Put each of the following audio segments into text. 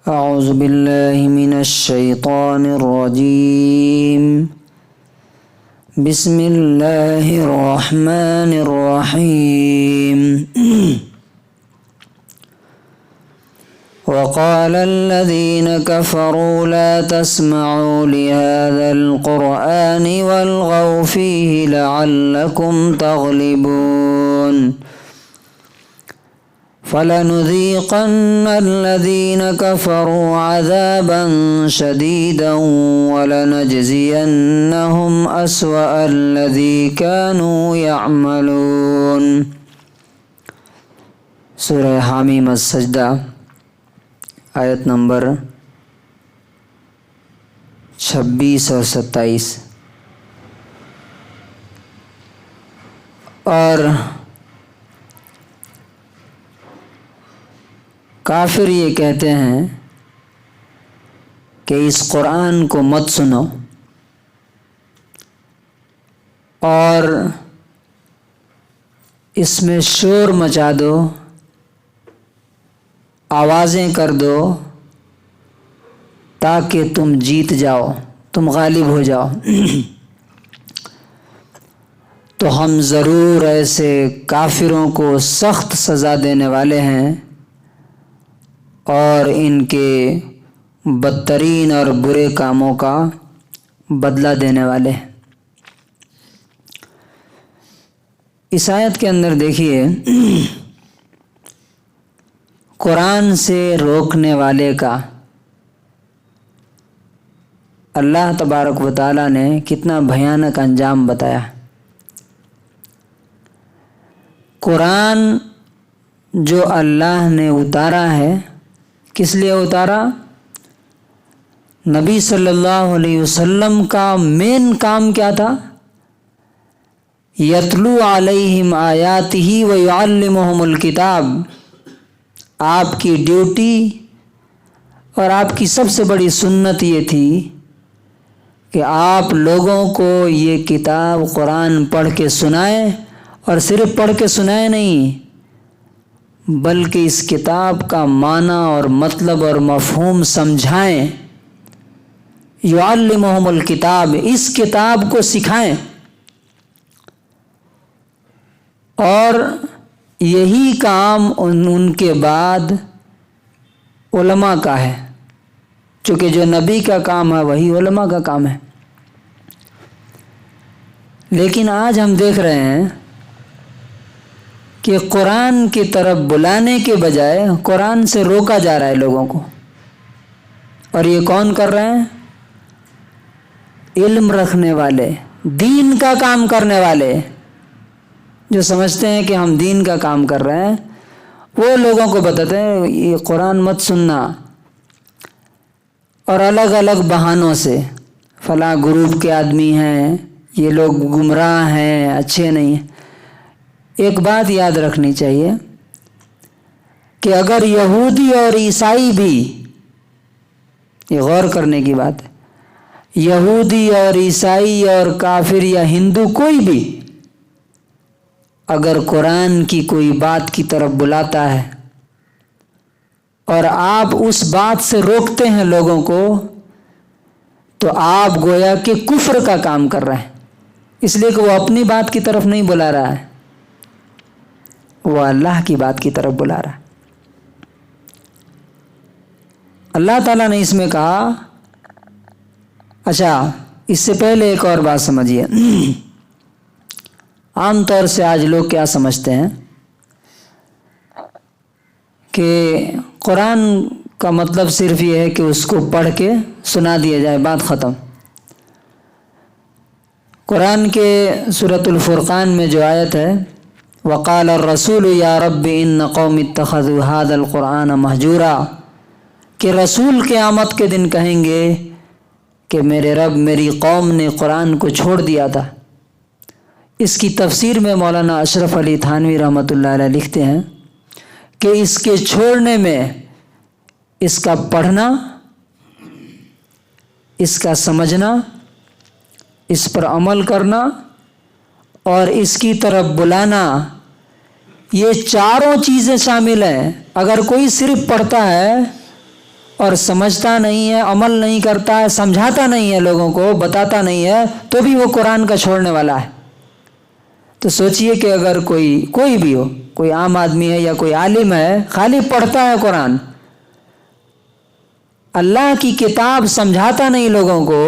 أعوذ بالله من الشيطان الرجيم بسم الله الرحمن الرحيم وقال الذين كفروا لا تسمعوا لهذا القرآن والغوا فيه لعلكم تغلبون فلنذيقن الذين كفروا عذابا شديدا ولنجزينهم أسوأ الذي كانوا يعملون۔ سورہ حامیم السجدہ آیت نمبر 26 اور 27۔ اور کافر یہ کہتے ہیں کہ اس قرآن کو مت سنو اور اس میں شور مچا دو، آوازیں کر دو تاکہ تم جیت جاؤ، تم غالب ہو جاؤ۔ تو ہم ضرور ایسے کافروں کو سخت سزا دینے والے ہیں اور ان کے بدترین اور برے کاموں کا بدلہ دینے والے ہیں۔ اس آیت کے اندر دیکھیے، قرآن سے روکنے والے کا اللہ تبارک و تعالیٰ نے کتنا بھیانک انجام بتایا۔ قرآن جو اللہ نے اتارا ہے، کس لیے اتارا؟ نبی صلی اللہ علیہ وسلم کا مین کام کیا تھا؟ یتلو علیہم آیاتہ ویعلمہم الکتاب۔ آپ کی ڈیوٹی اور آپ کی سب سے بڑی سنت یہ تھی کہ آپ لوگوں کو یہ کتاب قرآن پڑھ کے سنائیں، اور صرف پڑھ کے سنائیں نہیں بلکہ اس کتاب کا معنی اور مطلب اور مفہوم سمجھائیں۔ یعلمہم الکتاب، اس کتاب کو سکھائیں۔ اور یہی کام ان کے بعد علماء کا ہے، چونکہ جو نبی کا کام ہے وہی علماء کا کام ہے۔ لیکن آج ہم دیکھ رہے ہیں کہ قرآن کی طرف بلانے کے بجائے قرآن سے روکا جا رہا ہے لوگوں کو۔ اور یہ کون کر رہے ہیں؟ علم رکھنے والے، دین کا کام کرنے والے، جو سمجھتے ہیں کہ ہم دین کا کام کر رہے ہیں، وہ لوگوں کو بتاتے ہیں یہ قرآن مت سننا، اور الگ الگ بہانوں سے فلاں گروپ کے آدمی ہیں، یہ لوگ گمراہ ہیں، اچھے نہیں ہیں۔ ایک بات یاد رکھنی چاہیے کہ اگر یہودی اور عیسائی بھی، یہ غور کرنے کی بات ہے، یہودی اور عیسائی اور کافر یا ہندو کوئی بھی اگر قرآن کی کوئی بات کی طرف بلاتا ہے اور آپ اس بات سے روکتے ہیں لوگوں کو، تو آپ گویا کہ کفر کا کام کر رہے ہیں، اس لیے کہ وہ اپنی بات کی طرف نہیں بلا رہا ہے، وہ اللہ کی بات کی طرف بلا رہا ہے۔ اللہ تعالیٰ نے اس میں کہا، اچھا اس سے پہلے ایک اور بات سمجھیے۔ عام طور سے آج لوگ کیا سمجھتے ہیں کہ قرآن کا مطلب صرف یہ ہے کہ اس کو پڑھ کے سنا دیا جائے، بات ختم۔ قرآن کے سورۃ الفرقان میں جو آیت ہے، وقال الرسول یا رب ان قوم اتخذوا هذا القرآن مہجورا، کہ رسول قیامت کے دن کہیں گے کہ میرے رب، میری قوم نے قرآن کو چھوڑ دیا تھا۔ اس کی تفسیر میں مولانا اشرف علی تھانوی رحمۃ اللہ علیہ لکھتے ہیں کہ اس کے چھوڑنے میں اس کا پڑھنا، اس کا سمجھنا، اس پر عمل کرنا اور اس کی طرف بلانا، یہ چاروں چیزیں شامل ہیں۔ اگر کوئی صرف پڑھتا ہے اور سمجھتا نہیں ہے، عمل نہیں کرتا ہے، سمجھاتا نہیں ہے لوگوں کو، بتاتا نہیں ہے، تو بھی وہ قرآن کا چھوڑنے والا ہے۔ تو سوچئے کہ اگر کوئی بھی ہو، کوئی عام آدمی ہے یا کوئی عالم ہے، خالی پڑھتا ہے قرآن، اللہ کی کتاب سمجھاتا نہیں لوگوں کو،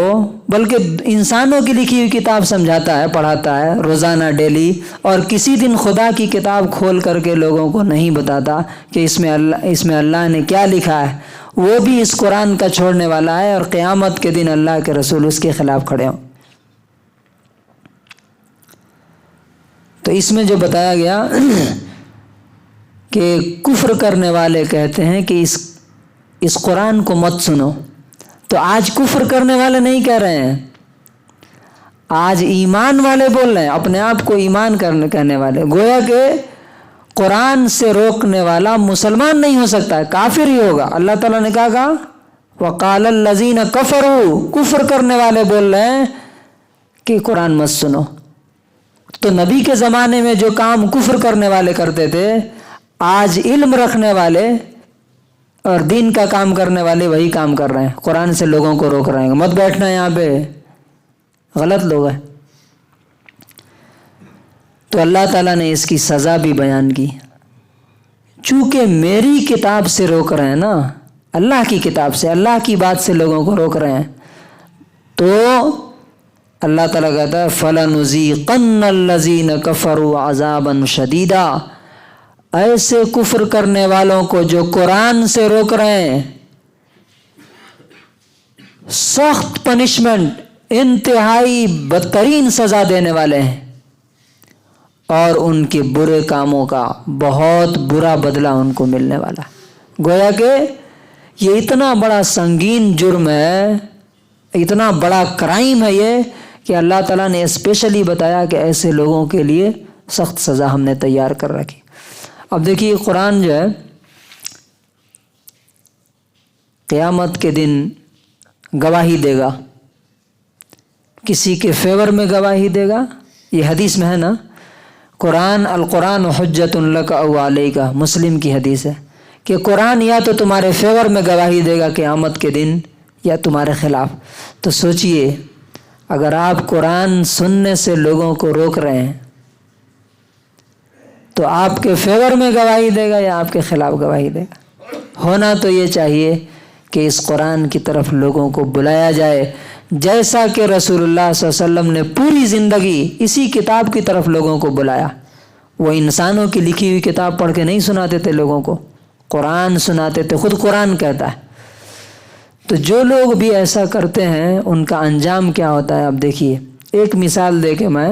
بلکہ انسانوں کی لکھی ہوئی کتاب سمجھاتا ہے، پڑھاتا ہے روزانہ ڈیلی، اور کسی دن خدا کی کتاب کھول کر کے لوگوں کو نہیں بتاتا کہ اس میں اللہ نے کیا لکھا ہے، وہ بھی اس قرآن کا چھوڑنے والا ہے، اور قیامت کے دن اللہ کے رسول اس کے خلاف کھڑے ہوں۔ تو اس میں جو بتایا گیا کہ کفر کرنے والے کہتے ہیں کہ اس قرآن کو مت سنو، تو آج کفر کرنے والے نہیں کہہ رہے ہیں، آج ایمان والے بول رہے ہیں، اپنے آپ کو ایمان کہنے والے، گویا کہ قرآن سے روکنے والا مسلمان نہیں ہو سکتا ہے، کافر ہی ہوگا۔ اللہ تعالیٰ نے کہا وَقَالَ الَّذِينَ كَفَرُوا، کفر کرنے والے بول رہے ہیں کہ قرآن مت سنو۔ تو نبی کے زمانے میں جو کام کفر کرنے والے کرتے تھے، آج علم رکھنے والے اور دین کا کام کرنے والے وہی کام کر رہے ہیں، قرآن سے لوگوں کو روک رہے ہیں، مت بیٹھنا یہاں پہ، غلط لوگ ہیں۔ تو اللہ تعالیٰ نے اس کی سزا بھی بیان کی، چونکہ میری کتاب سے روک رہے ہیں نا، اللہ کی کتاب سے، اللہ کی بات سے لوگوں کو روک رہے ہیں، تو اللہ تعالیٰ کہتا ہے فَلَنُذِيقَنَّ الَّذِينَ كَفَرُوا عَذَابًا شَدِيدًا، ایسے کفر کرنے والوں کو جو قرآن سے روک رہے ہیں، سخت پنشمنٹ، انتہائی بدترین سزا دینے والے ہیں، اور ان کے برے کاموں کا بہت برا بدلہ ان کو ملنے والا۔ گویا کہ یہ اتنا بڑا سنگین جرم ہے، اتنا بڑا کرائم ہے یہ، کہ اللہ تعالیٰ نے اسپیشلی بتایا کہ ایسے لوگوں کے لیے سخت سزا ہم نے تیار کر رکھی۔ اب دیکھیے قرآن جو ہے قیامت کے دن گواہی دے گا، کسی کے فیور میں گواہی دے گا، یہ حدیث میں ہے نا، القرآن حجت لک او علیک، مسلم کی حدیث ہے کہ قرآن یا تو تمہارے فیور میں گواہی دے گا قیامت کے دن یا تمہارے خلاف۔ تو سوچئے اگر آپ قرآن سننے سے لوگوں کو روک رہے ہیں تو آپ کے فیور میں گواہی دے گا یا آپ کے خلاف گواہی دے گا؟ ہونا تو یہ چاہیے کہ اس قرآن کی طرف لوگوں کو بلایا جائے، جیسا کہ رسول اللہ صلی اللہ علیہ وسلم نے پوری زندگی اسی کتاب کی طرف لوگوں کو بلایا۔ وہ انسانوں کی لکھی ہوئی کتاب پڑھ کے نہیں سناتے تھے لوگوں کو، قرآن سناتے تھے، خود قرآن کہتا ہے۔ تو جو لوگ بھی ایسا کرتے ہیں ان کا انجام کیا ہوتا ہے، اب دیکھیے ایک مثال دے کے میں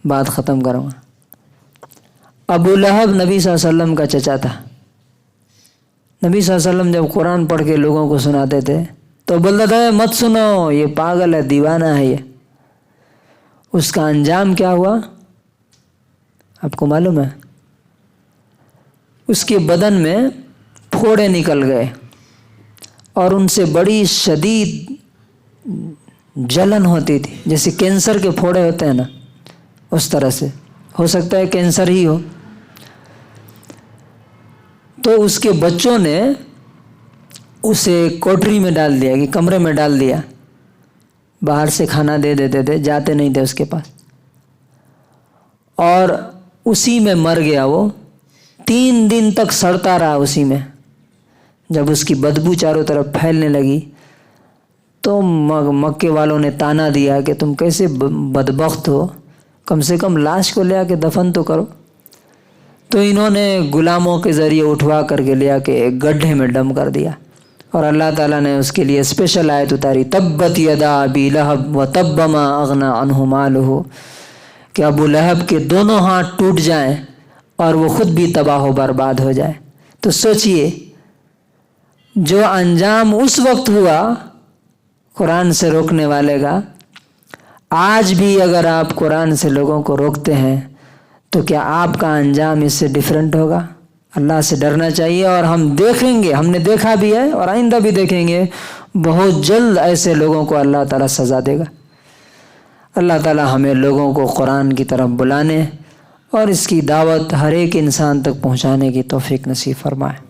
بات ختم کروں گا۔ ابو لہب نبی صلی اللہ علیہ وسلم کا چچا تھا۔ نبی صلی اللہ علیہ وسلم جب قرآن پڑھ کے لوگوں کو سناتے تھے تو بولتا تھا مت سنو، یہ پاگل ہے، دیوانہ ہے یہ۔ اس کا انجام کیا ہوا آپ کو معلوم ہے؟ اس کے بدن میں پھوڑے نکل گئے اور ان سے بڑی شدید جلن ہوتی تھی، جیسے کینسر کے پھوڑے ہوتے ہیں نا، اس طرح سے، ہو سکتا ہے کینسر ہی ہو۔ تو اس کے بچوں نے اسے کوٹری میں ڈال دیا، کہ کمرے میں ڈال دیا، باہر سے کھانا دے دیتے تھے، جاتے نہیں تھے اس کے پاس، اور اسی میں مر گیا وہ۔ 3 دن تک سڑتا رہا اسی میں۔ جب اس کی بدبو چاروں طرف پھیلنے لگی تو مکے والوں نے تانا دیا کہ تم کیسے بدبخت ہو، کم سے کم لاش کو لے آ کے دفن تو کرو۔ تو انہوں نے غلاموں کے ذریعے اٹھوا کر کے لیا کہ ایک گڈھے میں ڈم کر دیا، اور اللہ تعالیٰ نے اس کے لیے اسپیشل آیت اتاری، تبت یدا ابی لہب وتب ما اغنی عنہ مالہ، کہ ابو لہب کے دونوں ہاتھ ٹوٹ جائیں اور وہ خود بھی تباہ و برباد ہو جائے۔ تو سوچئے جو انجام اس وقت ہوا قرآن سے روکنے والے کا، آج بھی اگر آپ قرآن سے لوگوں کو روکتے ہیں تو کیا آپ کا انجام اس سے ڈیفرنٹ ہوگا؟ اللہ سے ڈرنا چاہیے، اور ہم دیکھیں گے، ہم نے دیکھا بھی ہے اور آئندہ بھی دیکھیں گے، بہت جلد ایسے لوگوں کو اللہ تعالیٰ سزا دے گا۔ اللہ تعالیٰ ہمیں لوگوں کو قرآن کی طرف بلانے اور اس کی دعوت ہر ایک انسان تک پہنچانے کی توفیق نصیب فرمائے۔